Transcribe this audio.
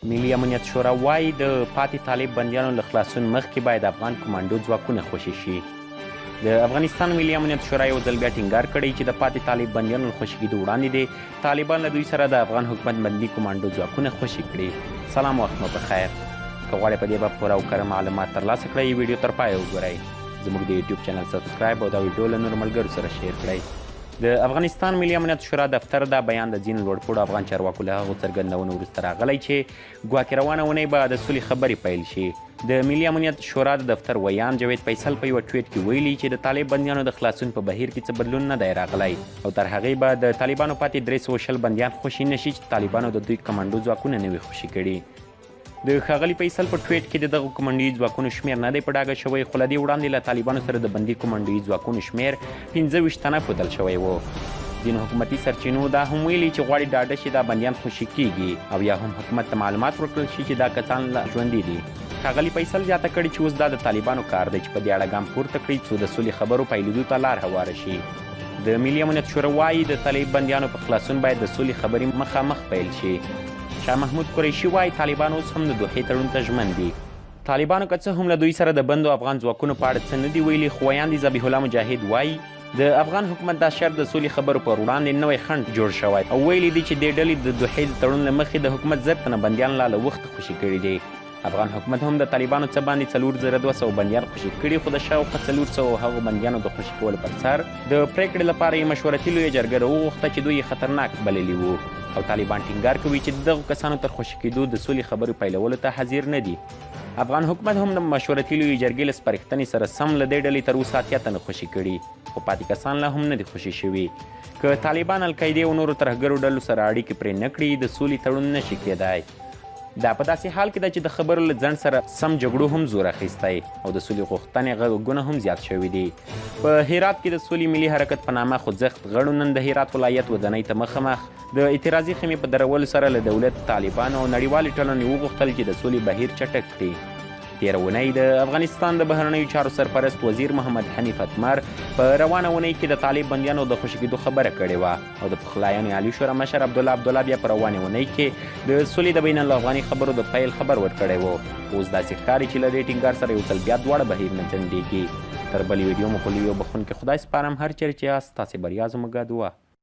ملي امنیت شورا وایي د پاتې طالب بندیانو له خلاصون مخکې باید افغان کمانډو ځواکونه خوشي شي. د افغانستان ملي امنیت شورا یو ځل بیا ټینګار کړی چې د پاتې طالب بندیانو له خوشي کېدو وړاندې دی طالبان له دوی سره د افغان حکومت بندي کمانډو ځواکونه خوشي کړي. سلام، وخت مو پخیر. که غواړئ په دې باب پوره او کره معلومات ترلاسه کړئ ویډیو تر پایه وګورئ. زموږ د یوټیوب چینل سبسکرایب او دا ویډیو له نورو ملګرو سره شیر کړئ. د افغانستان ملي امنیت شورا دفتر دا بیان د ځینو لوړپوړو افغان چارواکو له هغو څرګندونو وروسته راغلی چې ګواکې روانه اونۍ به د سولې خبرې پیل شي. د ملي امنیت شورا د دفتر ویان جاوید فیصل په یوه ټویټ کې ویلي چې د طالب بندیانو د خلاصون په بهیر کې څه بدلون نه دی راغلی او تر هغې به د طالبانو پاتې 300 بندیان خوشي نه شي چې طالبانو د دوی کمانډو ځواکونه نه وي خوشي کړي. د ښاغلي فیصل په ټویټ کې د دغو کمانډوي ځواکونو شمېر نه دی په ډاګه شوی، خو له دې وړاندې له طالبانو سره د بندي کمانډوي ځواکونو شمېر 25 تنه ښودل شوی و. ځینو حکومتي سرچینو دا هم ویلي چې غواړي ډاډه شي دا بندیان خوشي کیږي او یا هم حکومت ته معلومات ورکړل شي چې دا کسان لا ژوندي دي. ښاغلي فیصل زیاته کړې چې اوس دا د طالبانو کار دی چې په دې اړه ګام پورته کړي څو د سولې خبرو پیلېدو ته لار هواره شي. د ملي امنیت شورا وایي د طالب بندیانو په خلاصون باید د سولې خبرې مخامخ پیل شي. شاه محمود قریشي وایي طالبان اوس هم د دوحې تړون ته ژمن دي. طالبانو که څه هم له دوی سره د بندو افغان ځواکونو په اړه څه نه دي ویلي، خو ویاند ذبیح الله مجاهد وایي د افغان حکومت دا شرط د سولې خبرو پر وړاندې نوی خنډ جوړ شوی او ویلي دي چې دې ډلې د دوحې د تړون له مخې د حکومت 1000 تنه بندیان لا له وخته خوشي کړي دي. افغان حکومت هم د طالبانو څه باندې 4200 بندیان خوشي کړي، خو د شاوخوا 400 هغو بندیانو د خوشي کولو پر سر د پرېکړې لپاره یې مشورتي لویه جرګه راوغوښته چې دوی یې خطرناک بللي وو او طالبان ټینګار کوي چې د دغو کسانو تر خوشي کېدو د سولې خبرو پیلولو ته حاضر نه دي. افغان حکومت هم د مشورتي لویې جرګې له سپارښتنې سره سم له دې ډلې تر اوسه 80 تنه خوشي کړي، خو پاتې کسان لا هم نه دي خوشي شوي. که طالبان القاعدې او نورو ترهګرو ډلو سره اړیکې پرې نه کړي د سولې تړون نه شي کېدای. دا په داسې حال کې ده چې د خبرو له ځنډ سره سم جګړو هم زور اخیستی او د سولې غوښتنې غږونه هم زیات شوي دي. په هرات کې د سولې ملي حرکت په نامه خوځښت غړو نن د هرات ولایت ودانۍ ته مخامخ د اعتراضي خیمې په درولو سره له دولت، طالبانو او نړیوالې ټولنې وغوښتل چې د سولې بهیر چټک کړي. تېره اونۍ د افغانستان د بهرنیو چارو سرپرست وزیر محمد حنیف اتمر په روانه اونۍ کې د طالب بندیانو د خوشي کېدو خبره کړې وه او د پخلاینې عالي شورا مشر عبدالله بیا په روانې اونۍ کې د سولې د بین الافغاني خبرو د پیل خبر ورکړی و. اوس داسې ښکاري چې له دې ټینګار سره یو ځل بیا دواړه بهیر نه ځنډېږي. تر بلې ویډیو مو خو له یو بخښونکي خدای سپارم، هر چېرې چې یاست تاسې بریا زموږ دعا.